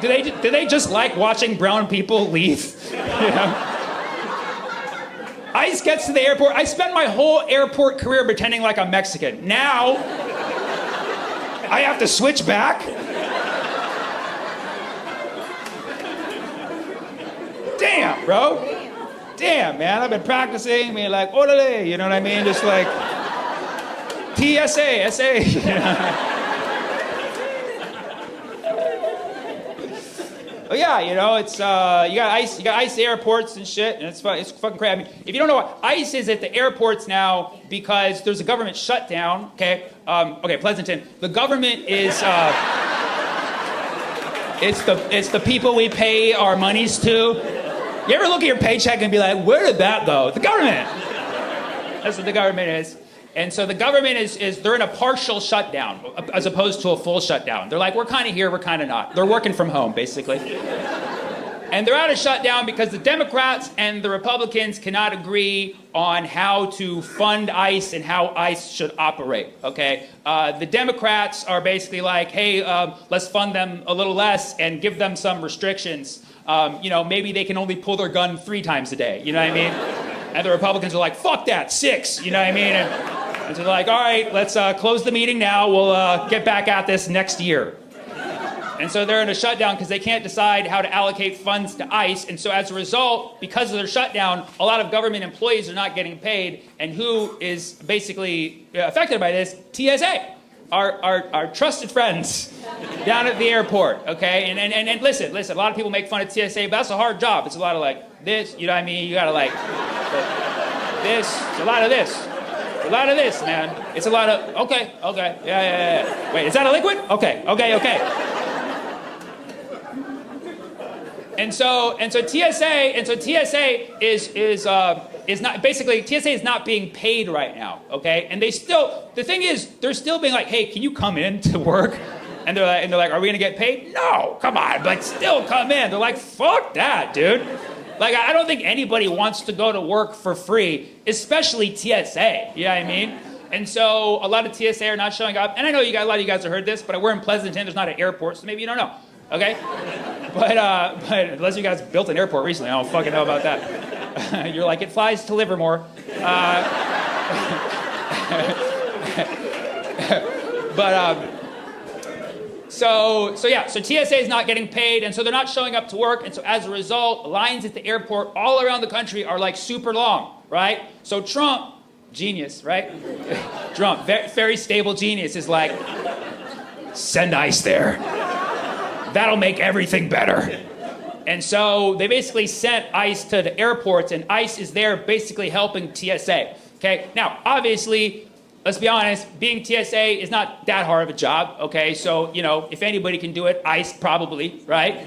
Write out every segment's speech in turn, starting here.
do they just like watching brown people leave? You know? ICE gets to the airport. I spent my whole airport career pretending like I'm Mexican. Now, I have to switch back? Damn, bro. Damn, man. I've been practicing, being like, orale, you know what I mean? Just like, TSA, SA, you know? But yeah, you know, it's you got ICE airports and shit, and it's fucking crazy. I mean, if you don't know what ICE is at the airports now, because there's a government shutdown. Okay, Pleasanton. The government is it's the people we pay our monies to. You ever look at your paycheck and be like, where did that go? The government. That's what the government is. And so the government is they're in a partial shutdown as opposed to a full shutdown. They're like, we're kind of here, we're kind of not. They're working from home, basically. And they're out of shutdown because the Democrats and the Republicans cannot agree on how to fund ICE and how ICE should operate, okay? The Democrats are basically like, hey, let's fund them a little less and give them some restrictions. You know, maybe they can only pull their gun 3 times a day, you know what I mean? And the Republicans are like, fuck that, 6, you know what I mean? And so they're like, all right, let's close the meeting now. We'll get back at this next year. And so they're in a shutdown because they can't decide how to allocate funds to ICE. And so as a result, because of their shutdown, a lot of government employees are not getting paid. And who is basically affected by this? TSA, our trusted friends down at the airport, okay? And listen, a lot of people make fun of TSA, but that's a hard job. It's a lot of like this, you know what I mean? You gotta like this, it's a lot of this. A lot of this, man. It's a lot of, okay, yeah. Wait, is that a liquid? Okay. And so TSA is not, basically, TSA is not being paid right now, okay? And the thing is, they're still being like, hey, can you come in to work? And they're like, are we gonna get paid? No, come on, but still come in. They're like, fuck that, dude. Like, I don't think anybody wants to go to work for free, especially TSA, you know what I mean? And so a lot of TSA are not showing up. And I know a lot of you guys have heard this, but we're in Pleasanton, there's not an airport, so maybe you don't know, okay? But unless you guys built an airport recently, I don't fucking know about that. You're like, it flies to Livermore. So TSA is not getting paid, and so they're not showing up to work, and so as a result, lines at the airport all around the country are like super long, right? So Trump, genius, right? Trump, very stable genius, is like, send ICE there. That'll make everything better. And so they basically sent ICE to the airports, and ICE is there basically helping TSA, okay? Now, obviously, let's be honest, being TSA is not that hard of a job, okay? So, you know, if anybody can do it, ICE probably, right?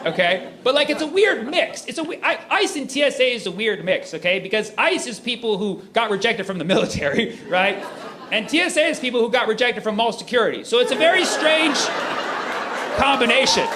Okay? But, like, it's a weird mix. ICE and TSA is a weird mix, okay? Because ICE is people who got rejected from the military, right? And TSA is people who got rejected from mall security. So it's a very strange combination.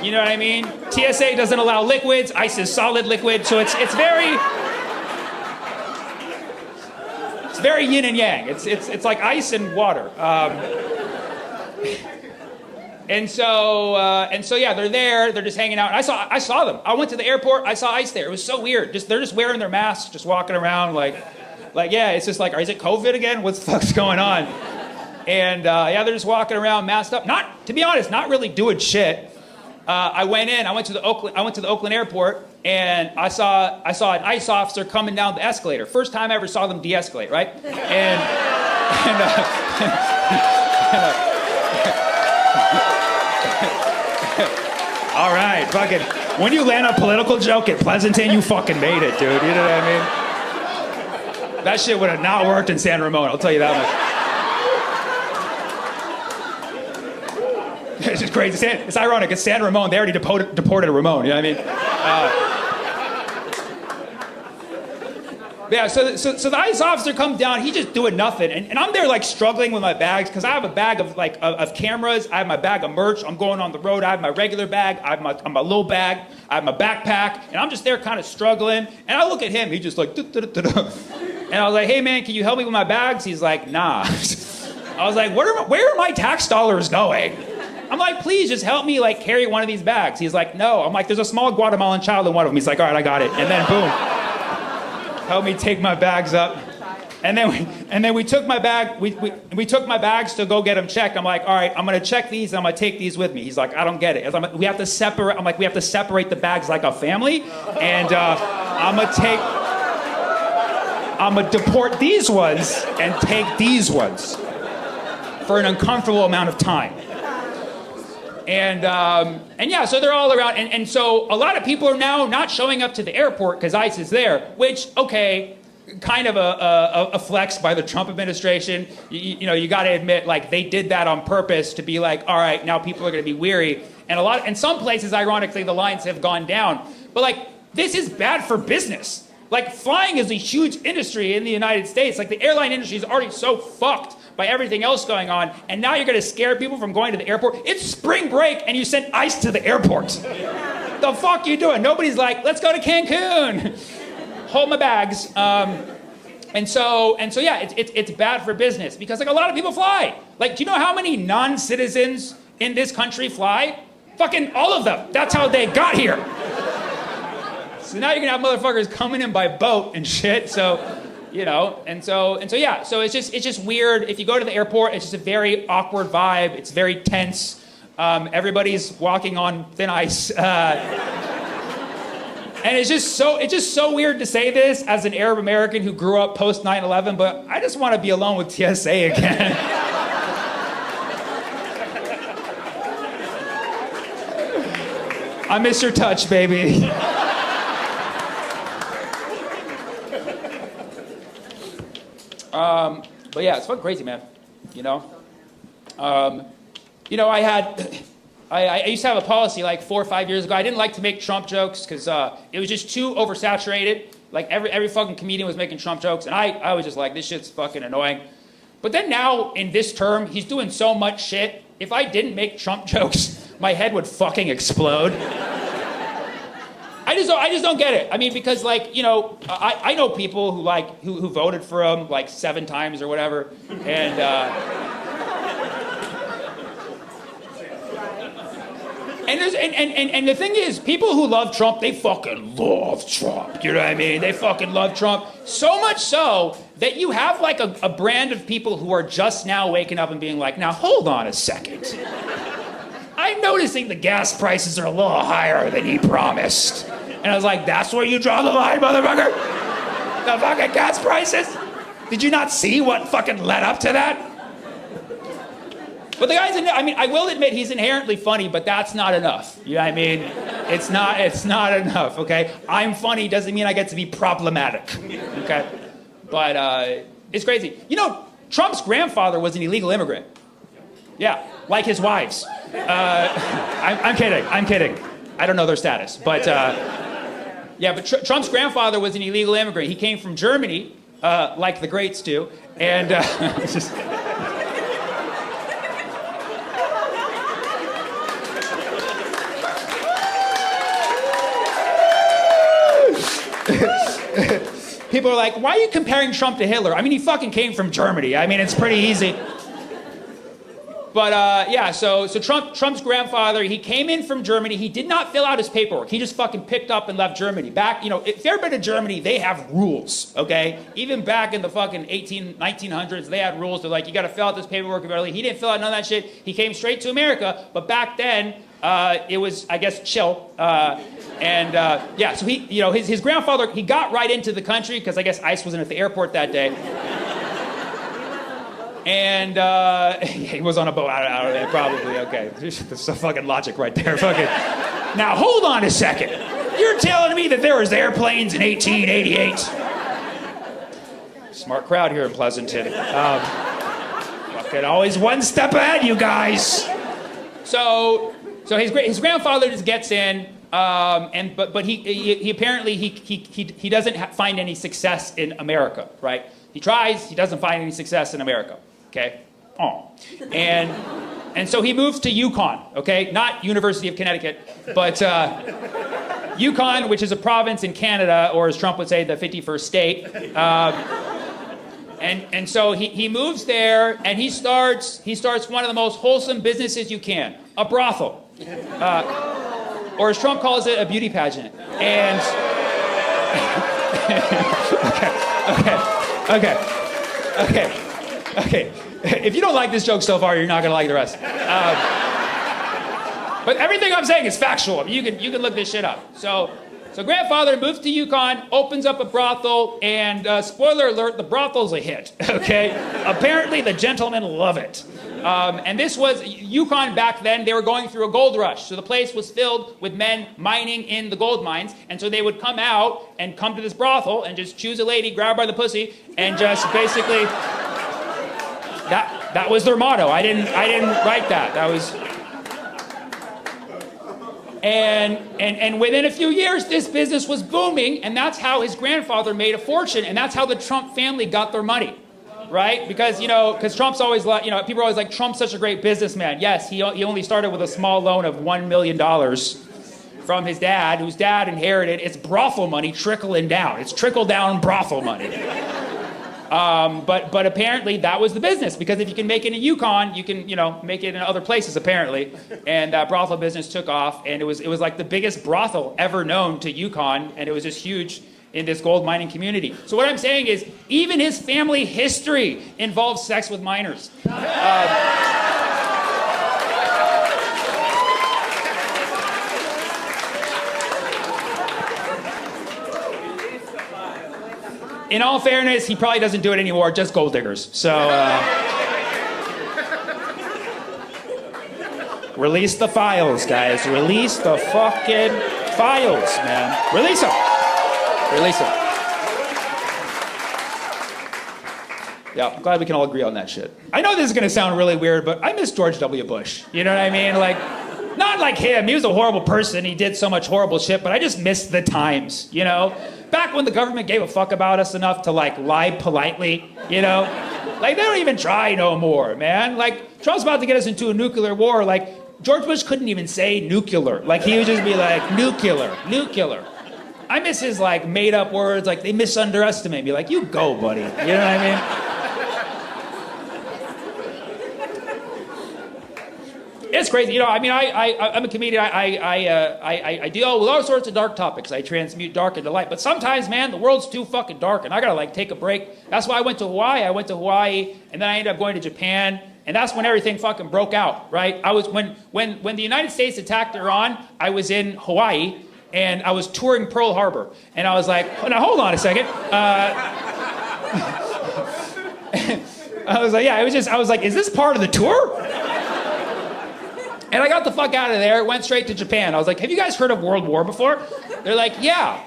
You know what I mean? TSA doesn't allow liquids, ICE is solid liquid, so it's very yin and yang. It's like ice and water. And so yeah, they're there. They're just hanging out. And I saw them. I went to the airport. I saw ICE there. It was so weird. They're just wearing their masks, just walking around like yeah. It's just like, is it COVID again? What the fuck's going on? And yeah, they're just walking around masked up. To be honest, not really doing shit. I went to the Oakland airport. And I saw an ICE officer coming down the escalator. First time I ever saw them de-escalate, right? All right, fucking. When you land a political joke at Pleasanton, you fucking made it, dude. You know what I mean? That shit would have not worked in San Ramon. I'll tell you that much. It's just crazy. It's ironic. It's San Ramon. They already deported a Ramon. You know what I mean? Yeah, so the ICE officer comes down, he's just doing nothing, and I'm there like struggling with my bags because I have a bag of cameras, I have my bag of merch, I'm going on the road, I have my regular bag, I have my little bag, I have my backpack, and I'm just there kind of struggling, and I look at him, he's just like, and I was like, hey man, can you help me with my bags? He's like, nah. I was like, where are my tax dollars going? I'm like, please just help me like carry one of these bags. He's like, no. I'm like, there's a small Guatemalan child in one of them. He's like, all right, I got it. And then boom, help me take my bags up. And then we took my bag. We took my bags to go get them checked. I'm like, all right, I'm gonna check these. And I'm gonna take these with me. He's like, I don't get it. I'm like, we have to separate. I'm like, we have to separate the bags like a family. And I'm gonna deport these ones and take these ones for an uncomfortable amount of time. And yeah, so they're all around. And so a lot of people are now not showing up to the airport because ICE is there, which, okay, kind of a flex by the Trump administration. You know, you got to admit, like, they did that on purpose to be like, all right, now people are going to be weary. And in some places, ironically, the lines have gone down. But like, this is bad for business. Like, flying is a huge industry in the United States. Like, the airline industry is already so fucked by everything else going on, and now you're going to scare people from going to the airport. It's spring break, and you sent ICE to the airport. The fuck you doing? Nobody's like, let's go to Cancun. Hold my bags. And so yeah, it's bad for business because like a lot of people fly. Like, do you know how many non-citizens in this country fly? Fucking all of them. That's how they got here. So now you're gonna have motherfuckers coming in by boat and shit. So, you know, and so yeah. So it's just weird. If you go to the airport, it's just a very awkward vibe. It's very tense. Everybody's walking on thin ice. And it's just so weird to say this as an Arab American who grew up post 9/11, but I just want to be alone with TSA again. I miss your touch, baby. But yeah, it's fucking crazy, man. You know? I used to have a policy like 4 or 5 years ago. I didn't like to make Trump jokes because it was just too oversaturated. Like every fucking comedian was making Trump jokes, and I was just like, this shit's fucking annoying. But then now in this term, he's doing so much shit. If I didn't make Trump jokes, my head would fucking explode. I just don't get it. I mean, because like, you know, I know people who voted for him like 7 times or whatever, and. And the thing is, people who love Trump, they fucking love Trump. You know what I mean? They fucking love Trump. So much so that you have like a brand of people who are just now waking up and being like, now hold on a second. I'm noticing the gas prices are a little higher than he promised. And I was like, that's where you draw the line, motherfucker? The fucking gas prices? Did you not see what fucking led up to that? But the guy's, I mean, I will admit he's inherently funny, but that's not enough. You know what I mean? It's not enough, okay? I'm funny doesn't mean I get to be problematic, okay? But it's crazy. You know, Trump's grandfather was an illegal immigrant. Yeah, like his wives. I'm kidding. I don't know their status, but yeah, but Trump's grandfather was an illegal immigrant. He came from Germany, like the greats do, and it's just... People are like, why are you comparing Trump to Hitler? I mean, he fucking came from Germany. I mean, it's pretty easy. But yeah, so Trump's grandfather, he came in from Germany. He did not fill out his paperwork. He just fucking picked up and left Germany. Back, you know, if you've ever been to Germany, they have rules, okay? Even back in the fucking 1900s, they had rules. They're like, you got to fill out this paperwork. He didn't fill out none of that shit. He came straight to America. But back then, it was, I guess, chill. Yeah, so he, you know, his grandfather, he got right into the country because I guess ICE wasn't at the airport that day. And he was on a boat. I don't know, probably. Okay, there's some fucking logic right there. Fucking. Now hold on a second. You're telling me that there was airplanes in 1888? Smart crowd here in Pleasanton. Fucking always one step ahead, you guys. So his grandfather just gets in, but he apparently he doesn't find any success in America, right? He tries, he doesn't find any success in America, okay? Oh, and so he moves to Yukon, okay? Not University of Connecticut, but Yukon, which is a province in Canada, or as Trump would say, the 51st state. And so he moves there, and he starts one of the most wholesome businesses you can, a brothel. Or as Trump calls it, a beauty pageant. And okay. If you don't like this joke so far, you're not gonna like the rest. But everything I'm saying is factual. You can look this shit up. So grandfather moves to Yukon, opens up a brothel, and spoiler alert, the brothel's a hit. Okay, apparently the gentlemen love it. And this was Yukon back then. They were going through a gold rush, so the place was filled with men mining in the gold mines. And so they would come out and come to this brothel and just choose a lady, grab her by the pussy, and just basically that was their motto. I didn't write that. That was. And within a few years, this business was booming, and that's how his grandfather made a fortune, and that's how the Trump family got their money. Right? Because Trump's always like, people are always like, Trump's such a great businessman. Yes, he only started with a small loan of $1 million from his dad, whose dad inherited. It's brothel money trickling down. It's trickle down brothel money. But apparently that was the business, because if you can make it in Yukon, you can, make it in other places apparently. And that brothel business took off, and it was like the biggest brothel ever known to Yukon, and it was just huge in this gold mining community. So what I'm saying is, even his family history involves sex with minors. In all fairness, he probably doesn't do it anymore, just gold diggers. So, release the files, guys. Release the fucking files, man. Release them. Release them. Yeah, I'm glad we can all agree on that shit. I know this is gonna sound really weird, but I miss George W. Bush. You know what I mean? Like, not like him. He was a horrible person. He did so much horrible shit, but I just miss the times, Back when the government gave a fuck about us enough to, lie politely, Like, they don't even try no more, man. Like, Trump's about to get us into a nuclear war. Like, George Bush couldn't even say nuclear. Like, he would just be like, nuclear. I miss his, made-up words. Like, they misunderestimate me. Like, you go, buddy. You know what I mean? It's crazy. I'm a comedian. I deal with all sorts of dark topics. I transmute dark into light. But sometimes, man, the world's too fucking dark, and I gotta, take a break. That's why I went to Hawaii. And then I ended up going to Japan. And that's when everything fucking broke out, right? I was when the United States attacked Iran, I was in Hawaii, and I was touring Pearl Harbor. And I was like, now hold on a second. I was like, is this part of the tour? And I got the fuck out of there, went straight to Japan. I was like, have you guys heard of World War before? They're like, yeah.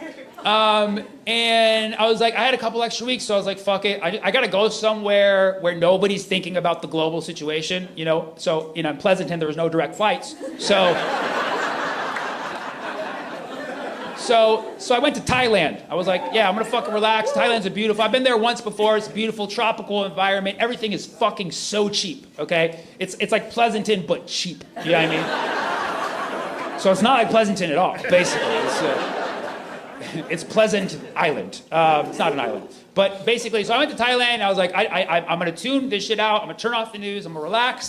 And I was like, I had a couple extra weeks, so I was like, fuck it. I gotta go somewhere where nobody's thinking about the global situation, So, in Pleasanton, there was no direct flights. So I went to Thailand. I was like, yeah, I'm gonna fucking relax. Thailand's beautiful. I've been there once before. It's a beautiful tropical environment. Everything is fucking so cheap, okay? It's like Pleasanton, but cheap. You know what I mean? So it's not like Pleasanton at all, basically. It's Pleasant Island. It's not an island. But basically, so I went to Thailand. I was like, I'm gonna tune this shit out. I'm gonna turn off the news. I'm gonna relax.